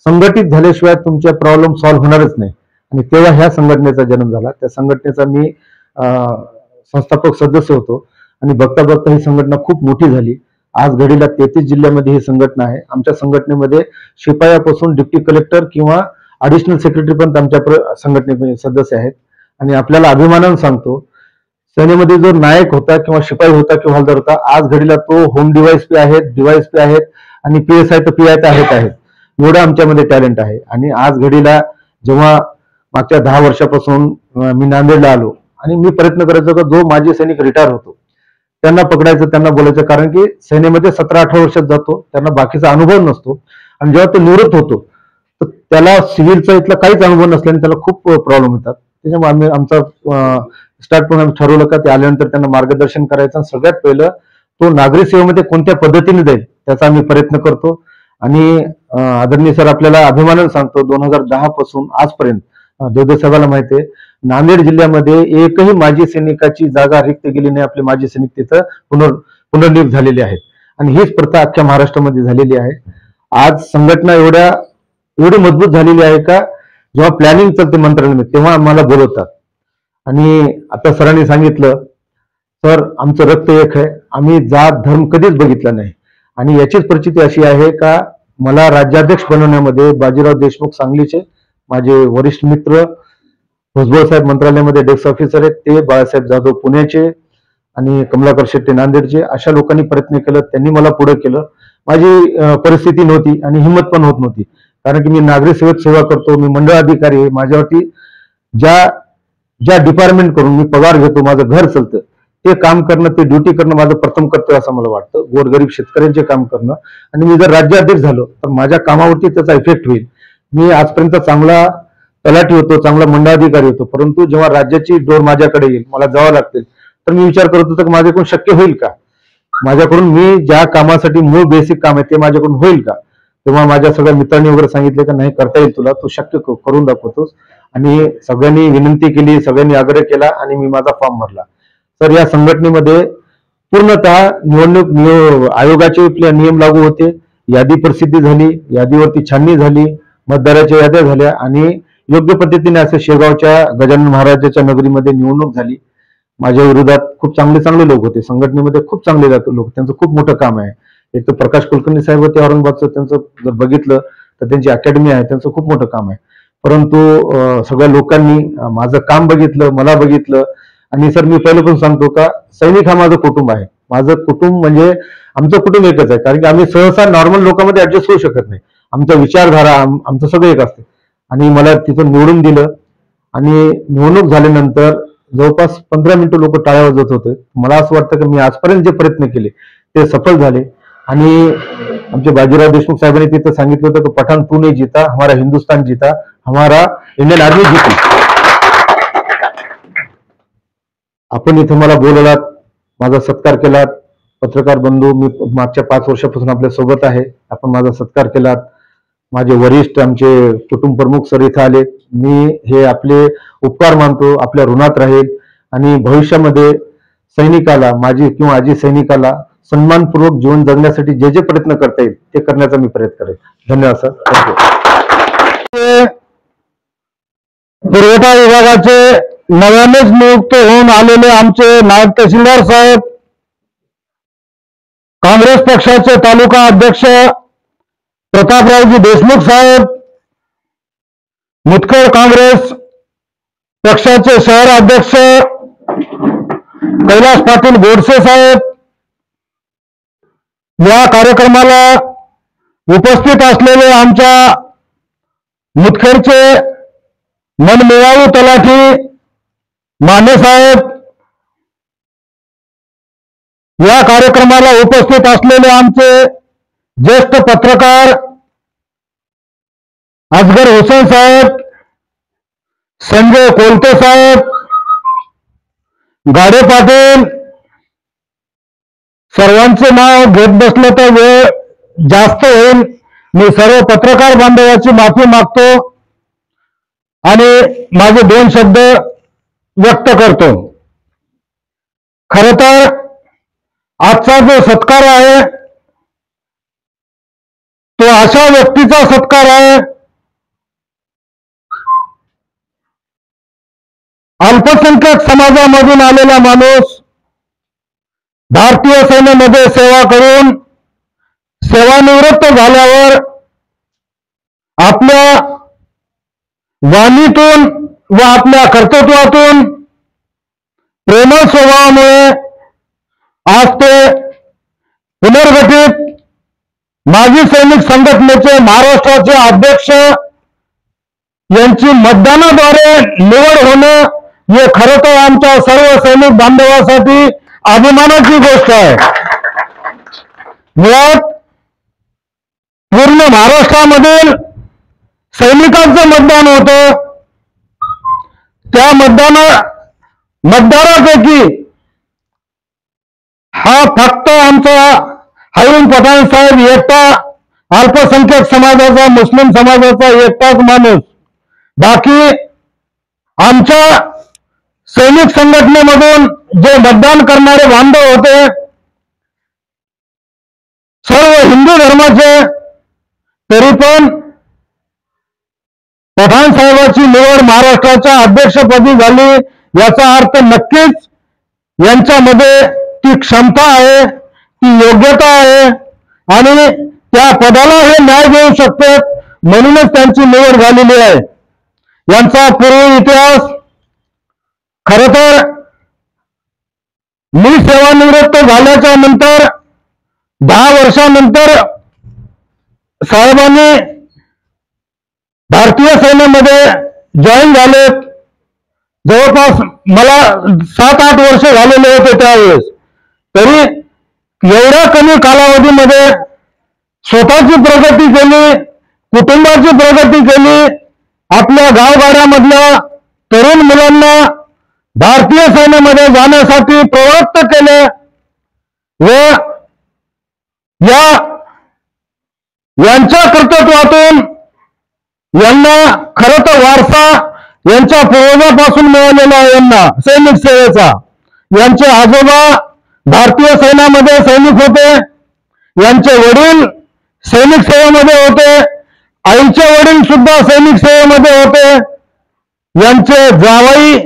D: संघटित झाल्याशिवाय तुमचे प्रॉब्लेम सॉल्व्ह होणारच नाही. आणि तेव्हा ह्या संघटनेचा जन्म झाला. त्या संघटनेचा मी संस्थापक सदस्य होतो आणि बघता बघता ही संघटना खूप मोठी झाली. आज घडीला 33 जिल्ह्यामध्ये ही संघटना आहे. आमच्या संघटनेमध्ये शिपायापासून डिप्टी कलेक्टर किंवा ऍडिशनल सेक्रेटरी पण आमच्या संघटनेमध्ये सदस्य आहेत. आणि आपल्याला अभिमानानं सांगतो, सेनेमध्ये जो नायक होता किंवा शिपाई होता किंवा हवालदार होता, आज घडीला तो होम DYSP आहेत, DYSP आहेत आणि PSI तर PI तर आहेत. एवढं आमच्यामध्ये टॅलेंट आहे. आणि आज घडीला जेव्हा मागच्या 10 वर्षापासून मी नांदेडला आलो आणि मी प्रयत्न करायचो का जो माजी सैनिक रिटायर होतो त्यांना पकडायचं, त्यांना बोलायचं, कारण की सेनेमध्ये 17-18 वर्षात जातो, त्यांना बाकीचा अनुभव नसतो आणि जेव्हा तो निवृत्त होतो तर त्याला सिव्हिलचा इथला काहीच अनुभव नसल्याने त्याला खूप प्रॉब्लेम येतात. त्याच्यामुळे आम्ही आमचा स्टार्ट पण आम्ही ठरवलं का ते आल्यानंतर त्यांना मार्गदर्शन करायचं आणि सगळ्यात पहिलं तो नागरी सेवेमध्ये कोणत्या पद्धतीने जाईल त्याचा आम्ही प्रयत्न करतो. आणि आदरणीय सर आपल्याला अभिमानानं सांगतो 2010 पासून आजपर्यंत देवदेव साहेबांना माहिती आहे नांदेड जिल्ह्यामध्ये एकही माजी सैनिकाची जागा रिक्त गेली नाही. आपले माजी सैनिक तिथं पुनर्नियुक्त झालेले आहेत आणि हीच प्रथा अख्ख्या महाराष्ट्रामध्ये झालेली आहे. आज संघटना एवढी मजबूत झालेली आहे का जेव्हा प्लॅनिंग चालते मंत्रालयामध्ये तेव्हा आम्हाला बोलवतात. आणि आता सरांनी सांगितलं सर आमचं रक्त एक आहे, आम्ही जात धर्म कधीच बघितला नाही. आणि याचीच परिस्थिती अशी आहे का मला राज्याध्यक्ष बनवण्यामध्ये बाजीराव देशमुख सांगलीचे, माझे वरिष्ठ मित्र भुजबळ साहेब मंत्रालयामध्ये डेस्क ऑफिसर आहेत ते, बाळासाहेब जाधव पुण्याचे आणि कमलाकर शेट्टी नांदेडचे, अशा लोकांनी प्रयत्न केलं, त्यांनी मला पुढे केलं. माझी परिस्थिती नव्हती आणि हिंमत पण होत नव्हती, कारण की मी नागरी सेवेत सेवा करतो, मी मंडळ अधिकारी आहे. माझ्यावरती ज्या डिपार्टमेंट करून मी पगार घेतो, माझं घर चालतं, ते काम करणं, ते ड्युटी करणं माझं प्रथम कर्तव्य असं मला वाटतं. गोरगरीब शेतकऱ्यांचे काम करणं. आणि मी जर राज्याध्यक्ष झालो तर माझ्या कामावरती त्याचा इफेक्ट होईल. मी आजपर्यंत चांगला तलाठी होतो, चांगला मंडळाधिकारी होतो, परंतु जेव्हा राज्याची डोर माझ्याकडे येईल, मला जावं लागतील, तर मी विचार करत होतो की माझ्याकडून शक्य होईल का, माझ्याकडून मी ज्या कामासाठी मूळ बेसिक काम आहे ते माझ्याकडून होईल का. तेव्हा माझ्या सगळ्या मित्रांनी वगैरे सांगितलं की नाही करता येईल तुला, तू शक्य करून दाखवतोस. आणि सगळ्यांनी विनंती केली, सगळ्यांनी आग्रह केला आणि मी माझा फॉर्म भरला. तर या संघटनेमध्ये पूर्णतः निवडणूक आयोगाचे नियम लागू होते. यादी प्रसिद्धी झाली, यादीवरती छाननी झाली, मतदाराच्या याद्या झाल्या आणि योग्य पद्धतीने असे शेगावच्या गजानन महाराजाच्या नगरीमध्ये निवडणूक झाली. माझ्या विरोधात खूप चांगले लोक होते संघटनेमध्ये, खूप चांगले लोक, त्यांचं खूप मोठं काम आहे. एक तर प्रकाश कुलकर्णी साहेब होते औरंगाबादचं, त्यांचं जर बघितलं तर त्यांची अकॅडमी आहे, त्यांचं खूप मोठं काम आहे. परंतु सगळ्या लोकांनी माझं काम बघितलं, मला बघितलं. आणि सर मी पहिले पण सांगतो का सैनिक हा माझं कुटुंब आहे. माझं कुटुंब म्हणजे आमचं कुटुंब एकच आहे, कारण की आम्ही सहसा नॉर्मल लोकांमध्ये ऍडजस्ट होऊ शकत नाही. आमचा विचारधारा, आमचं सगळं एक असते. आणि मला तिथं निवडून दिलं आणि निवडणूक झाल्यानंतर जवळपास 15 मिनिटं लोक टाळ्या वाजवत होते. मला असं वाटतं की मी आजपर्यंत जे प्रयत्न केले ते सफल झाले. आणि आमचे बाजीराव देशमुख साहेबांनी तिथं सांगितलं होतं की पठाण तू नाही जीता, हमारा हिंदुस्तान जीता, हमारा इंडियन आर्मी जीती. आपण इथं मला बोलवलात, माझा सत्कार केलात. पत्रकार बंधू, मी मागच्या 5 वर्षापासून आपल्या सोबत आहे. आपण माझा सत्कार केलात. माझे वरिष्ठ, आमचे कुटुंब प्रमुख सर इथं आले. मी हे आपले उपकार मानतो, आपल्या ऋणात राहील आणि भविष्यामध्ये सैनिकाला, माझी किंवा आजी सैनिकाला सन्मानपूर्वक जीवन जगण्यासाठी जे जे प्रयत्न करता येईल ते करण्याचा मी प्रयत्न करेन. धन्यवाद सर.
C: पुरवठा विभागाचे नव्यानेच नियुक्त होऊन आलेले आमचे नायब तहसीलदार साहेब, काँग्रेस पक्षाचे तालुका अध्यक्ष प्रतापरावजी देशमुख साहेब, मुदखेड काँग्रेस पक्षाचे शहर अध्यक्ष कैलास पाटील गोडसे साहेब, या कार्यक्रमाला उपस्थित असलेले आमच्या मुदखेडचे मनमिळावू तलाठी माने साहेब, या कार्यक्रमाला उपस्थित असलेले आमचे ज्येष्ठ पत्रकार असगर हुसेन साहेब, संजय कोलते साहेब, गाडे पाटील, सर्वांचे नाव घेत बसलं तर वेळ जास्त होईल. मी सर्व पत्रकार बांधवांची माफी मागतो आणि माझे 2 शब्द व्यक्त करतो. खरं तर आजचा जो सत्कार आहे तो अशा व्यक्तीचा सत्कार आहे, अल्पसंख्याक समाजामधून आलेला माणूस, भारतीय सेनेमध्ये सेवा करून सेवानिवृत्त झाल्यावर आपल्या वाणीतून व आपल्या कर्तृत्वातून, प्रेमळ स्वभावामुळे आज ते पुनर्गठित माजी सैनिक संघटनेचे महाराष्ट्राचे अध्यक्ष यांची मतदानाद्वारे निवड होणं हे खरं तर आमच्या सर्व सैनिक बांधवांसाठी अभिमानाची गोष्ट आहे. मुळात पूर्ण महाराष्ट्रामधील सैनिकांचं मतदान होतं. त्या मतदारापैकी हा फक्त आमचा हयूम पठाण साहेब एकटा अल्पसंख्याक समाजाचा, मुस्लिम समाजाचा एकटाच माणूस. बाकी आमच्या सैनिक संघटनेमधून जे मतदान करणारे बांधव होते सर्व हिंदू धर्माचे, तरी पण पठाण साहेबांची निवड महाराष्ट्राच्या अध्यक्षपदी झाली याचा अर्थ नक्कीच यांच्यामध्ये ती क्षमता आहे, ती योग्यता आहे आणि त्या पदाला हे न्याय देऊ शकतात, म्हणूनच त्यांची निवड झालेली आहे. यांचा पूर्व इतिहास, खरं तर मी सेवानिवृत्त झाल्याच्या नंतर 10 वर्षानंतर साहेबांनी भारतीय सेनेमध्ये जॉईन झाले. जवळपास मला 7-8 वर्ष झालेले होते त्यावेळेस. तरी एवढ्या कमी कालावधीमध्ये स्वतःची प्रगती केली, कुटुंबाची प्रगती केली, आपल्या गावगाड्यामधल्या तरुण मुलांना भारतीय सेनेमध्ये जाण्यासाठी प्रवृत्त केले व यांच्या कर्तृत्वातून यांना खरं तर वारसा यांच्या पूर्वजापासून मिळालेला आहे. यांना सैनिक सेवेचा, यांचे आजोबा भारतीय सैन्यामध्ये सैनिक होते, यांचे वडील सैनिक सेवेमध्ये होते, आईचे वडील सुद्धा सैनिक सेवेमध्ये होते, यांचे जावई,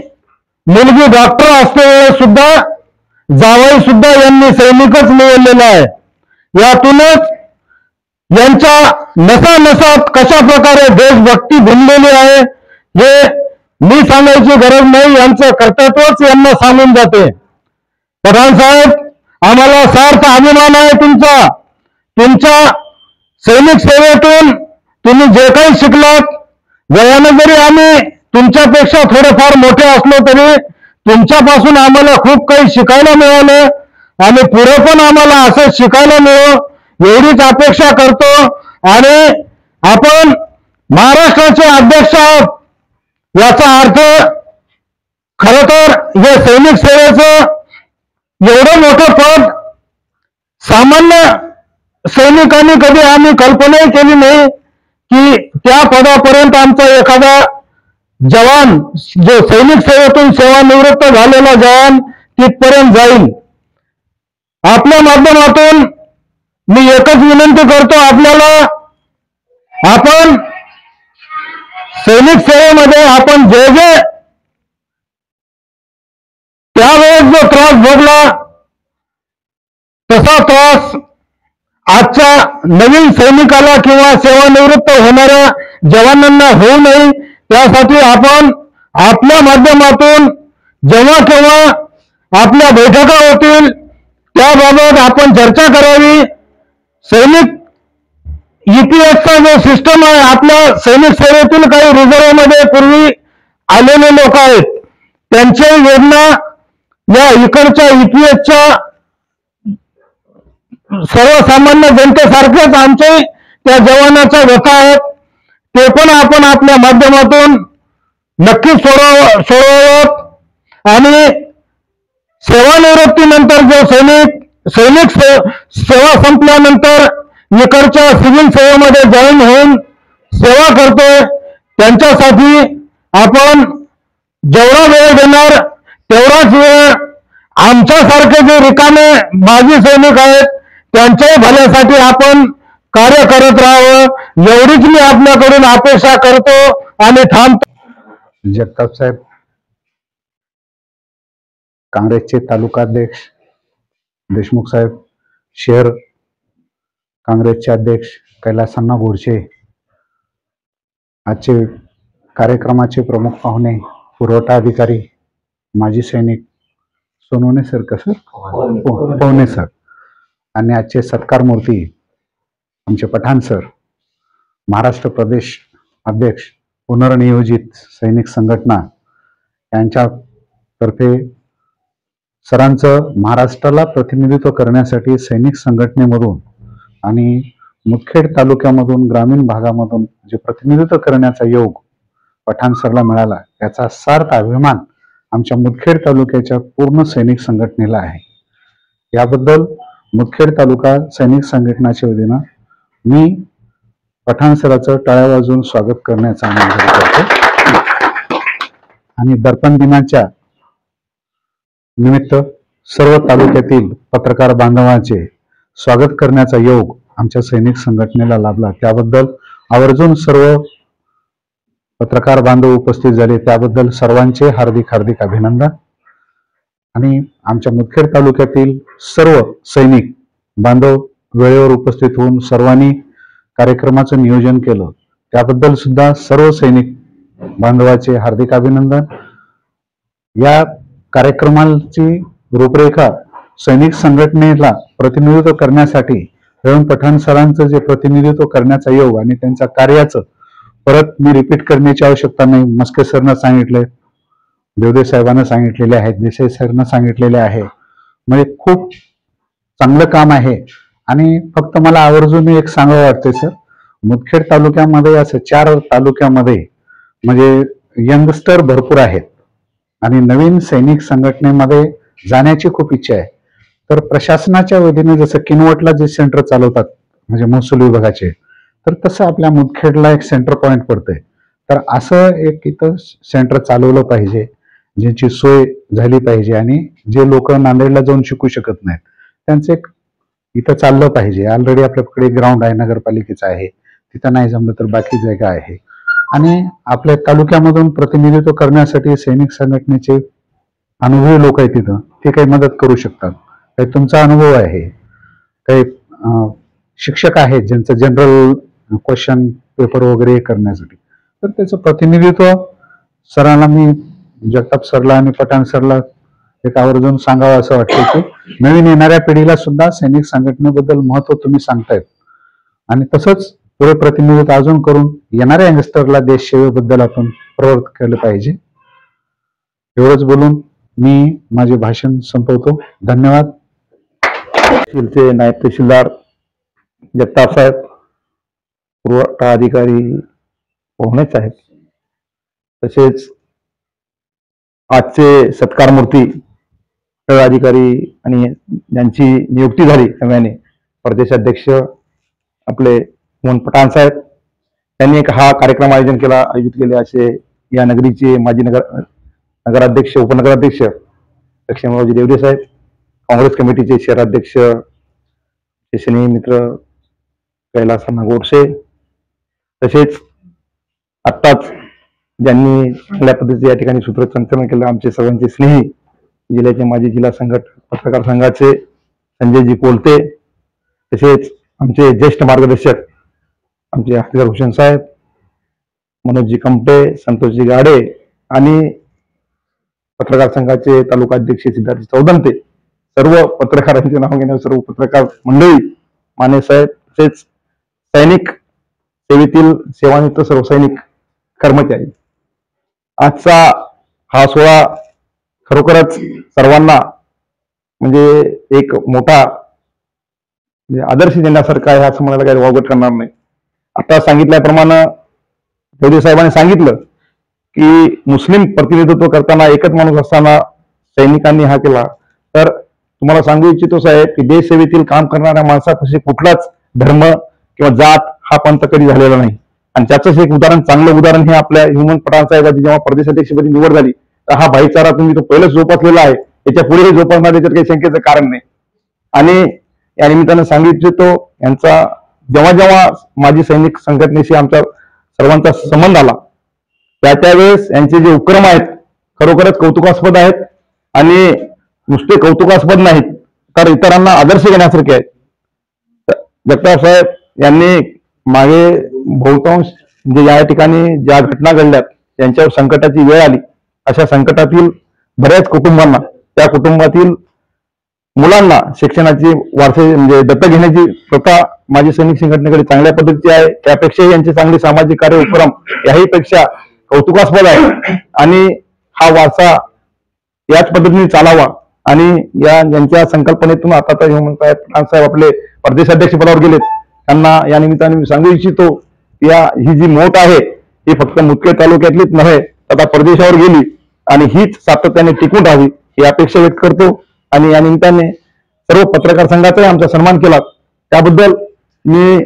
C: मुलगी डॉक्टर असते सुद्धा जावई सुद्धा यांनी सैनिकच निवडलेला आहे. यातूनच यांच्या नसानसात कशा प्रकारे देशभक्ती भिनलेली आहे हे मी सांगायची गरज नाही, यांचं कर्तृत्वच यांना सांगून जाते. पठाण साहेब, आम्हाला सार्थ अभिमान आहे तुमचा. तुमच्या सैनिक सेवेतून तुम्ही जे काही शिकलात, वयाने जरी आम्ही तुमच्यापेक्षा थोडेफार मोठे असलो तरी तुमच्यापासून आम्हाला खूप काही शिकायला मिळालं आणि पुढे पण आम्हाला असं शिकायला मिळो एवढीच अपेक्षा करतो. आणि आपण महाराष्ट्राचे अध्यक्ष आहोत याचा अर्थ खरं तर हे सैनिक सेवेचं
D: एवढं मोठं पद सामान्य सैनिकांनी कधी आम्ही कल्पनाही केली नाही की त्या पदापर्यंत आमचा एखादा जवान, जो सैनिक सेवेतून सेवानिवृत्त झालेला जवान, तिथपर्यंत जाईल. आपल्या माध्यमातून मी एकच विनंती करतो आपल्याला, आपण सैनिक सेवेमध्ये आपण जे त्यावेळेस जो त्रास भोगला तसा त्रास आजच्या नवीन सैनिकाला किंवा सेवानिवृत्त होणाऱ्या जवानांना होऊ नये, त्यासाठी आपण आपल्या माध्यमातून जेव्हा केव्हा आपल्या बैठका होतील त्याबाबत आपण चर्चा करावी. सैनिक ईपीएसचा जो सिस्टम आहे, आपल्या सैनिक सेवेतील काही रिझर्व्ह मध्ये पूर्वी आलेले लोक आहेत, त्यांच्या योजना या इकडच्या ईपीएसच्या सर्वसामान्य जनतेसारखेच आमचे त्या जवानाच्या व्यथा आहेत, ते पण आपण आपल्या माध्यमातून नक्कीच सोडवावं. आणि सेवानिवृत्तीनंतर जो सैनिक सेवा संपल्यानंतर इकडच्या सिव्हिल सेवेमध्ये जॉईन होऊन सेवा करतोय, त्यांच्यासाठी आपण जेवढा वेळ देणार तेवढाच वेळ आमच्यासारखे जे रिकामे माजी सैनिक आहेत त्यांच्याही भल्यासाठी आपण कार्य करत राहावं, एवढीच मी आपल्याकडून अपेक्षा करतो आणि थांबतो.
C: जगताप साहेब, काँग्रेसचे तालुकाध्यक्ष देशमुख साहेब, शहर काँग्रेसचे अध्यक्ष कैलासअण्णा गोडसे, आजचे कार्यक्रमाचे प्रमुख पाहुणे, पुरवठा अधिकारी माजी सैनिक सोनवणे सर, पवने सर, आणि आजचे सत्कारमूर्ती आमचे पठाण सर, महाराष्ट्र प्रदेश अध्यक्ष पुनर्नियोजित सैनिक संघटना यांच्यातर्फे सरांचं महाराष्ट्राला प्रतिनिधित्व करण्यासाठी सैनिक संघटनेमधून आणि मुदखेड तालुक्यामधून ग्रामीण भागामधून जे प्रतिनिधित्व करण्याचा योग पठाण सरला मिळाला, याचा सार्थ अभिमान आमच्या मुदखेड तालुक्याच्या पूर्ण सैनिक संघटनेला आहे. याबद्दल मुदखेड तालुका सैनिक संघटनाच्या वतीनं मी पठाण सराचं टाळ्या वाजवून स्वागत करण्याचा आनंद करतो. आणि दर्पण दिनाच्या निमित्त सर्व तालुक्यातील पत्रकार बांधवांचे स्वागत करण्याचा योग आमच्या सैनिक संघटनेला लाभला, त्याबद्दल आवर्जून सर्व पत्रकार बांधव उपस्थित झाले, त्याबद्दल सर्वांचे हार्दिक हार्दिक अभिनंदन. आणि आमच्या मुदखेड तालुक्यातील सर्व सैनिक बांधव वेळेवर उपस्थित होऊन सर्वांनी कार्यक्रमाचं नियोजन केलं, त्याबद्दल सुद्धा सर्व सैनिक बांधवाचे हार्दिक अभिनंदन. या कार्यक्रमाची रूपरेखा सैनिक संघटनेला प्रतिनिधित्व करण्यासाठी एवं पठाण सरांचं जे प्रतिनिधित्व करण्याचा योग आणि त्यांच्या कार्याचं परत मी रिपीट करण्याची आवश्यकता नाही. मस्के सरनं सांगितले, देवदे साहेबांना सांगितलेले आहेत, देसाई सरनं सांगितलेले आहे. म्हणजे खूप चांगलं काम आहे. आणि फक्त मला आवर्जून एक सांगावं वाटतंय सर, मुदखेड तालुक्यामध्ये असं 4 तालुक्यामध्ये म्हणजे यंगस्टर भरपूर आहेत आणि नवीन सैनिक संघटनेमध्ये जाण्याची खूप इच्छा आहे. तर प्रशासनाच्या वतीने जसं किनवटला जे सेंटर चालवतात म्हणजे महसूल विभागाचे, तर तसं आपल्या मुदखेडला एक सेंटर पॉइंट पडतंय. तर असं एक इथं सेंटर चालवलं पाहिजे, ज्याची सोय झाली पाहिजे आणि जे लोक नांदेडला जाऊन शिकू शकत नाहीत त्यांचं एक इथं चाललं पाहिजे. ऑलरेडी आपल्याकडे ग्राउंड आहे, नगरपालिकेचं आहे, तिथं नाही जमलं तर बाकी जागा आहे. आणि आपल्या तालुक्यामधून प्रतिनिधित्व करण्यासाठी सैनिक संघटनेचे अनुभवी लोक आहेत तिथं, ते काही मदत करू शकतात. काही तुमचा अनुभव आहे, काही शिक्षक आहेत ज्यांचं जनरल क्वेश्चन पेपर वगैरे करण्यासाठी, तर त्याचं प्रतिनिधित्व सरांना मी जगताप सरला आणि पठाण सरला एक आवर्जून सांगावं असं वाटतं की नवीन येणाऱ्या पिढीला सुद्धा सैनिक संघटनेबद्दल महत्व तुम्ही सांगतायत आणि तसंच पुढे प्रतिनिधित्व अजून करून येणाऱ्या यंगस्टरला देश सेवेबद्दल आपण प्रवर्त केलं पाहिजे. एवढंच बोलून मी माझे भाषण संपवतो. धन्यवाद.
B: नायब तहसीलदार जगताप साहेब, पुरवठा अधिकारी पवने साहेब, तसेच आजचे सत्कारमूर्ती
D: तळ अधिकारी आणि ज्यांची नियुक्ती झाली नव्याने प्रदेशाध्यक्ष आपले मोहन पठाण साहेब, त्यांनी एक हा कार्यक्रम आयोजित केले. असे या नगरीचे माजी नगराध्यक्ष, उपनगराध्यक्ष लक्ष्मणरावजी देवरे साहेब, काँग्रेस कमिटीचे शहराध्यक्ष शनी मित्र कैलासना गोडसे, तसेच आत्ताच ज्यांनी चांगल्या पद्धतीचे या ठिकाणी सूत्रसंचालन केलं आमचे सर्वांचे स्नेही जिल्ह्याचे माजी जिल्हा पत्रकार संघाचे संजयजी कोलते, तसेच आमचे ज्येष्ठ मार्गदर्शक आमचे अफजल हुसेन साहेब, मनोजजी कमटे, संतोषजी गाडे आणि पत्रकार संघाचे तालुका अध्यक्ष सिद्धार्थ चौदंते, सर्व पत्रकारांचे नाव घेण्यावर सर्व पत्रकार मंडळी, माने साहेब, तसेच सैनिक सेवेतील सेवानिवृत्त सर्व सैनिक कर्मचारी, आजचा हा सोहळा खरोखरच सर्वांना म्हणजे एक मोठा आदर्श देण्यासारखा आहे असं म्हणायला काही वावगट करणार नाही. आता सांगितल्याप्रमाणे देवरे साहेबांनी सांगितलं की मुस्लिम प्रतिनिधित्व करताना एकच माणूस असताना सैनिकांनी हा केला. तर तुम्हाला सांगू इच्छितो साहेब की देश सेवेतील काम करणाऱ्या माणसापाशी कुठलाच धर्म किंवा जात हा पंथ कधी झालेला नाही. आणि त्याचंच एक चांगलं उदाहरण हे आपल्या ह्युमन पठाण साहेबांची जेव्हा प्रदेशाध्यक्षपदी निवड झाली तर हा भाईचारा तुम्ही तो पहिलेच जोपासलेला आहे, याच्या पुढे जोपासणार याच्यात काही शंकेचं कारण नाही. आणि या निमित्तानं सांगू इच्छितो यांचा जेव्हा जेव्हा माजी सैनिक संघटनेशी आमचा सर्वांचा संबंध आला त्यावेळेस यांचे जे उपक्रम आहेत खरोखरच कौतुकास्पद आहेत आणि नुसते कौतुकास्पद नाहीत तर इतरांना आदर्श घेण्यासारखे आहेत. जगताप साहेब यांनी मागे बहुतांश म्हणजे या ठिकाणी ज्या घटना घडल्यात त्यांच्यावर संकटाची वेळ आली, अशा संकटातील बऱ्याच कुटुंबांना, त्या कुटुंबातील मुलांना शिक्षणाची वारसे म्हणजे दत्तक घेण्याची प्रथा माजी सैनिक संघटनेकडे चांगल्या पद्धतीची आहे. त्यापेक्षाही यांचे चांगले सामाजिक कार्य उपक्रम याही पेक्षा कौतुकास्पद आहे आणि हा वारसा याच पद्धतीने चालावा. आणि यांच्या संकल्पनेतून आता तर साहेब आपले प्रदेशाध्यक्ष पदावर गेलेत, त्यांना या निमित्ताने मी सांगू इच्छितो की ही जी मोठ आहे ही फक्त मुदखेड तालुक्यातलीच नव्हे आता परदेशावर गेली आणि हीच सातत्याने टिकून राहावी ही अपेक्षा व्यक्त करतो. आणि या निमित्ताने सर्व पत्रकार संघाचाही आमचा सन्मान केला त्याबद्दल मी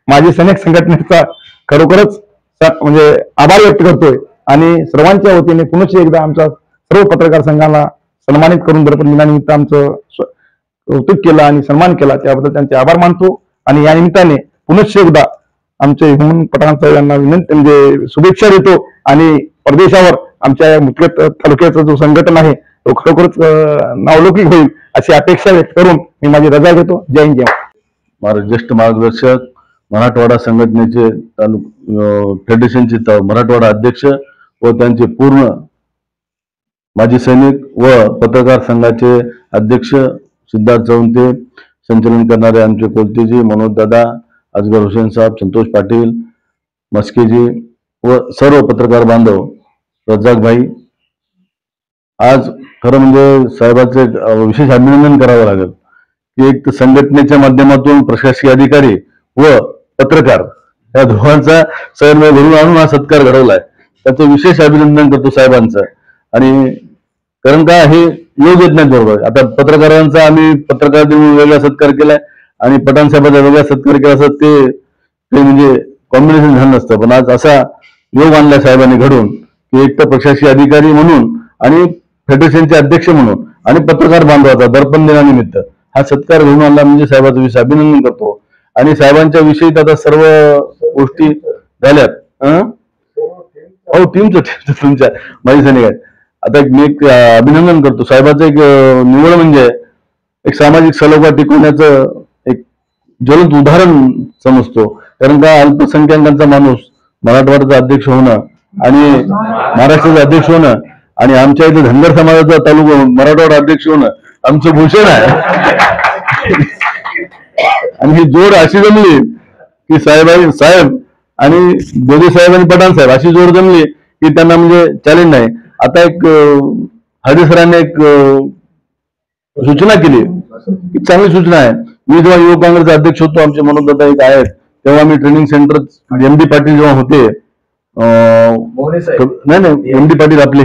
D: माजी सैनिक संघटनेचा खरोखरच म्हणजे आभार व्यक्त करतोय. आणि सर्वांच्या वतीने पुनश्च एकदा आमच्या सर्व पत्रकार संघाला सन्मानित करून दिनानिमित्त आमचं कौतुक केलं आणि सन्मान केला त्याबद्दल त्यांचे आभार मानतो. आणि या निमित्ताने पुनश्च एकदा आमचे ह्युमन पठाण साहेब यांना विनंती म्हणजे शुभेच्छा देतो आणि परदेशावर आमच्या मुदखेड तालुक्याचा जो संघटन आहे तो खरोखरच नावलौकिक होईल अशी अपेक्षा व्यक्त करून मी माझी रजा घेतो. जय हिंद.
E: माझे ज्येष्ठ मार्गदर्शक मराठवाडा संघटनेचे फेडरेशनचे मराठवाडा अध्यक्ष व त्यांचे पूर्ण माजी सैनिक व पत्रकार संघाचे अध्यक्ष सिद्धार्थ चौंते, संचलन करणारे आमचे कोलतेजी, मनोज दादा, अजगर हुसेन साहेब, संतोष पाटील, मस्केजी व सर्व पत्रकार बांधव, रज्जाक भाई, आज खरं म्हणजे साहेबांचे विशेष अभिनंदन करावं लागेल की एक संघटनेच्या माध्यमातून प्रशासकीय अधिकारी व पत्रकार या दोघांचा समन्वय घडवून आणून हा सत्कार घडवलाय. त्याचं विशेष अभिनंदन करतो साहेबांचं. आणि कारण का हे योग येत नाहीत बरोबर. आता पत्रकारांचा आम्ही पत्रकार दिन वेगळा सत्कार केलाय आणि पठाण साहेबांचा वेगळा सत्कार केला असं ते म्हणजे कॉम्बिनेशन झालं नसतं. पण आज असा योग आणला साहेबांनी घडून की एक तर प्रशासकीय अधिकारी म्हणून आणि फेडरेशनचे अध्यक्ष म्हणून आणि पत्रकार बांधवाचा दर्पण दिनानिमित्त हा सत्कार घेऊन आणला म्हणजे साहेबांचं विशेष अभिनंदन करतो. आणि साहेबांच्या विषयी आता सर्व गोष्टी झाल्यात. हो टीमचं तुमच्या माजी सैनिक आहेत. आता मी एक अभिनंदन करतो साहेबांचं. एक निवड म्हणजे एक सामाजिक सलोखा टिकवण्याचं एक ज्वलंत उदाहरण समजतो. कारण का अल्पसंख्याकांचा माणूस मराठवाड्याचा अध्यक्ष होणं आणि महाराष्ट्राचा अध्यक्ष होणं आणि आमच्या इथे धनगर समाजाचा तालुका मराठवाडा अध्यक्ष होणं आमचं भूषण आहे. आणि ही जोड अशी जमली की साहेब आणि देवरे साहेब आणि पठाण साहेब अशी जोड जमली की त्यांना म्हणजे चॅलेंज नाही. आता एक हळदी सरांनी एक सूचना केली की चांगली सूचना आहे. मी जेव्हा युवक काँग्रेसचा अध्यक्ष होतो आमचे मनोज दादा एक आहेत तेव्हा मी ट्रेनिंग सेंटर MD पाटील जेव्हा होते नाही MD पाटील आपले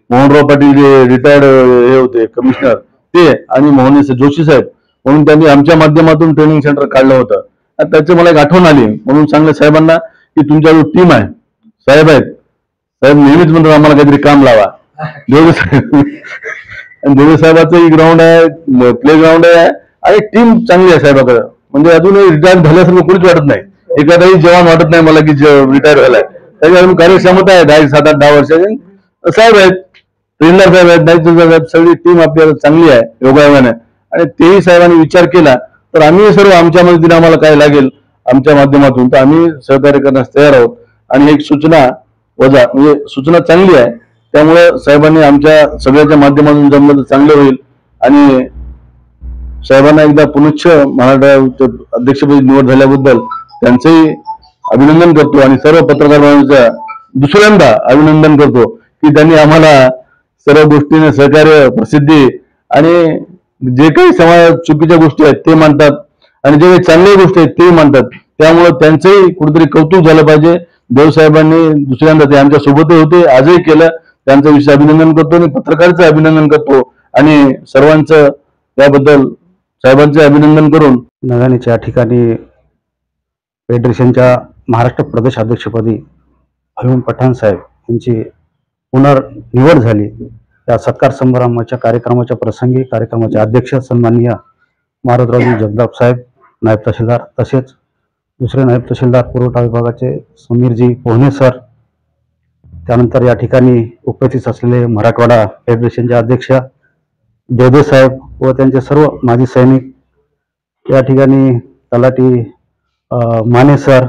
E: मोहनराव पाटील जे रिटायर्ड हे होते कमिशनर ते आणि मोहनीस जोशी साहेब म्हणून त्यांनी आमच्या माध्यमातून ट्रेनिंग सेंटर काढलं होतं. त्याची मला एक आठवण आली म्हणून सांगलं साहेबांना की तुमच्या जो टीम आहे साहेब आहेत, साहेब नेहमीच म्हणतात आम्हाला काहीतरी काम लावा. देवे साहेबाचं ग्राउंड आहे, प्ले ग्राउंड आहे आणि टीम चांगली आहे साहेबाकडे. म्हणजे अजूनही रिटायर झाल्यासारखं कोणीच वाटत नाही, एखादाही जवान वाटत नाही मला की रिटायर झालाय. त्याची अजून कार्यक्षमता आहे 7-8-10 वर्षाची. साहेब आहेत, ट्रेनर साहेब आहेत, नाईक साहेब, सगळी टीम आपल्याला चांगली आहे योगायोगाने. आणि तेही साहेबांनी विचार केला तर आम्ही सर्व आमच्या मदतीने आम्हाला काय लागेल आमच्या माध्यमातून तर आम्ही सहकार्य करण्यास तयार आहोत. आणि एक सूचना वजा म्हणजे सूचना चांगली आहे, त्यामुळे साहेबांनी आमच्या सगळ्याच्या माध्यमातून जमलं तर चांगलं होईल. आणि साहेबांना एकदा पुनश्च महाराष्ट्र अध्यक्षपदी निवड झाल्याबद्दल त्यांचंही अभिनंदन करतो आणि सर्व पत्रकार बांधवांचं दुसऱ्यांदा अभिनंदन करतो की त्यांनी आम्हाला सर्व गोष्टीने सहकार्य, प्रसिद्धी आणि जे काही समाजात चुकीच्या गोष्टी आहेत ते मानतात आणि जे काही चांगल्या गोष्टी आहेत ते मानतात. त्यामुळे त्यांचंही कुठेतरी कौतुक झालं पाहिजे. देवसाहेबांनी दुसऱ्यांदा ते आमच्या सोबतही होते, आजही केलं. त्यांचं विशेष अभिनंदन करतो आणि पत्रकारांचं अभिनंदन करतो आणि सर्वांचं याबद्दल साहेबांचे अभिनंदन करून
C: नव्यानेच या ठिकाणी फेडरेशनच्या महाराष्ट्र प्रदेश अध्यक्षपदी हयूम पठाण साहेब यांची पुनर्निवड झाली. त्या सत्कार समारंभाच्या कार्यक्रमाच्या प्रसंगी कार्यक्रमाचे अध्यक्ष सन्माननीय मारुतरावजी जगताप साहेब नायब तहसीलदार, तसेच दुसरे नायब तहसीलदार पुरवठा विभागाचे समीरजी पोहणे सर, त्यानंतर या ठिकाणी उपस्थित असलेले मराठवाडा फेडरेशनचे अध्यक्ष देवदे साहेब व त्यांचे सर्व माजी सैनिक, या ठिकाणी तलाठी माने सर,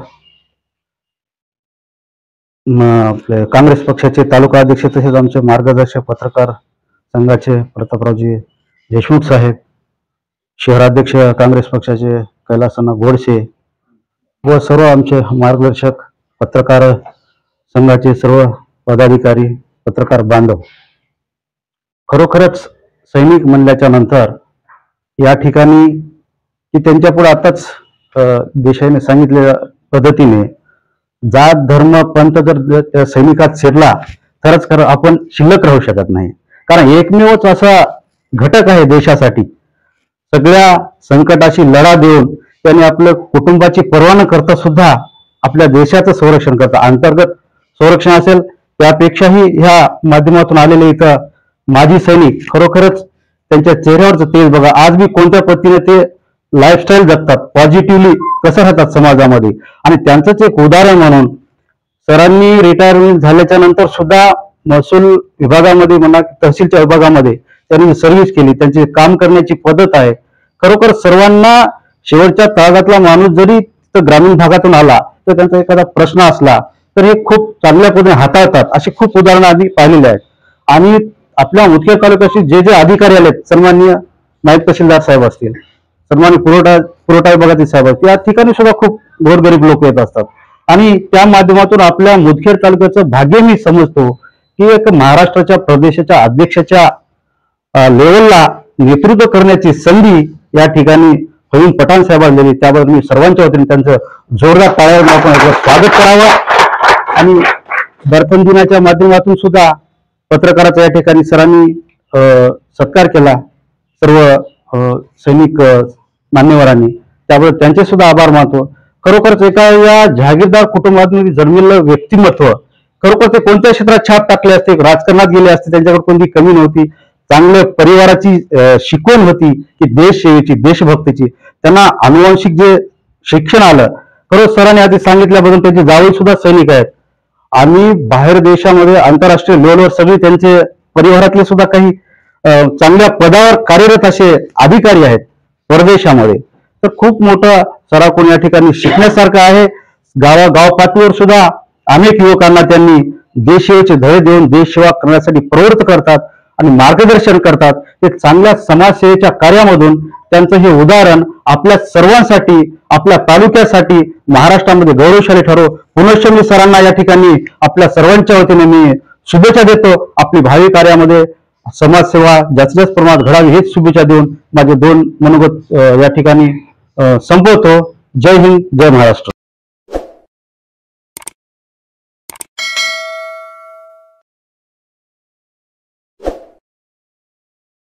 C: आपले काँग्रेस पक्षाचे तालुका अध्यक्ष तसेच आमचे मार्गदर्शक पत्रकार संघाचे प्रतापरावजी देशमुख साहेब, शहराध्यक्ष काँग्रेस पक्षाचे कैलासअण्णा गोडसे व सर्व आमचे मार्गदर्शक पत्रकार संघाचे सर्व पदाधिकारी, पत्रकार बांधव, खरोखरच सैनिक म्हणल्याच्या नंतर या ठिकाणी की त्यांच्या पुढे आताच देशाने सांगितलेल्या पद्धतीने जात, धर्म, पंथ जर त्या सैनिकात शिरला तरच खरं आपण शिल्लक राहू शकत नाही. कारण एकमेवच असा घटक आहे देशासाठी, सगळ्या संकटाशी लढा देऊन त्यांनी आपल्या कुटुंबाची पर्वा न करता सुद्धा आपल्या देशाचं संरक्षण करतात. अंतर्गत संरक्षण असेल त्यापेक्षाही ह्या माध्यमातून आलेले इथं माजी सैनिक खरोखरच त्यांच्या चेहऱ्यावरचं तेज बघा. आज मी कोणत्या पद्धतीने ते लाईफस्टाईल जगतात, पॉझिटिव्हली कसं राहतात समाजामध्ये. आणि त्यांचंच एक उदाहरण म्हणून सरांनी रिटायरमेंट झाल्याच्या नंतर सुद्धा महसूल विभागामध्ये म्हणा, तहसीलच्या विभागामध्ये त्यांनी सर्व्हिस केली. त्यांची काम करण्याची पद्धत आहे. खरोखर सर्वांना शेवटच्या तळागातला माणूस जरी ग्रामीण भागातून आला तर त्यांचा एखादा प्रश्न असला तर हे खूप चांगल्या पद्धतीने हाताळतात. अशी खूप उदाहरणं आम्ही पाहिलेली आहेत. आणि आपल्या मुदखेड तालुक्याशी जे जे अधिकारी आलेत, सन्माननीय नायब तहसीलदार साहेब असतील, सन्माननीय पुरवठा विभागातील साहेब असतील, या ठिकाणी सुद्धा खूप गोरगरीब लोक येत असतात. आणि त्या माध्यमातून आपल्या मुदखेड तालुक्याचं भाग्य मी समजतो की एक महाराष्ट्राच्या प्रदेशाच्या अध्यक्षाच्या लेवलला नेतृत्व करण्याची संधी या ठिकाणी हयूम पठाण साहेबांनी दिली. त्याबद्दल मी सर्वांच्या वतीने त्यांचं जोरदार टाळ्यावर आपण स्वागत करावं. आणि दर्पण दिनाच्या माध्यमातून सुद्धा पत्रकाराचा या ठिकाणी सरांनी सत्कार केला सर्व सैनिक मान्यवरांनी, त्याबद्दल त्यांचे सुद्धा आभार मानतो. खरोखरच एका या जहागीरदार कुटुंबातून जन्मलेलं व्यक्तिमत्व, खरोखर ते कोणत्या क्षेत्रात छाप टाकले असते, राजकारणात गेले असते, त्यांच्याकडे कोणती कमी नव्हती. चांगल्या परिवाराची शिकवण होती की देशसेवेची, देशभक्तीची. त्यांना आनुवंशिक जे शिक्षण आलं, खरंच सरांनी आधी सांगितल्याबद्दल त्यांची जावई सुद्धा सैनिक आहेत. आणि बाहेर देशामध्ये आंतरराष्ट्रीय लेवलवर सगळे त्यांचे परिवारातले सुद्धा काही चांगल्या पदावर कार्यरत असे अधिकारी आहेत परदेशामध्ये. तर खूप मोठं सराकडून या ठिकाणी शिकण्यासारखं आहे. गाव पातळीवर सुद्धा अनेक युवकांना त्यांनी देशसेवेचे धडे देऊन देशसेवा करण्यासाठी प्रवृत्त करतात आणि मार्गदर्शन करतात. ते चांगल्या समाजसेवेच्या कार्यामधून त्यांचं हे उदाहरण आपल्या सर्वांसाठी, आपल्या तालुक्यासाठी महाराष्ट्रामध्ये गौरवशाली ठरो. पुनश्च मी सरांना या ठिकाणी आपल्या सर्वांच्या वतीने मी शुभेच्छा देतो. आपली भावी कार्यामध्ये समाजसेवा जास्तीत जास्त प्रमाणात घडावी हेच शुभेच्छा देऊन माझे 2 मनोगत या ठिकाणी संपवतो. जय हिंद, जय महाराष्ट्र.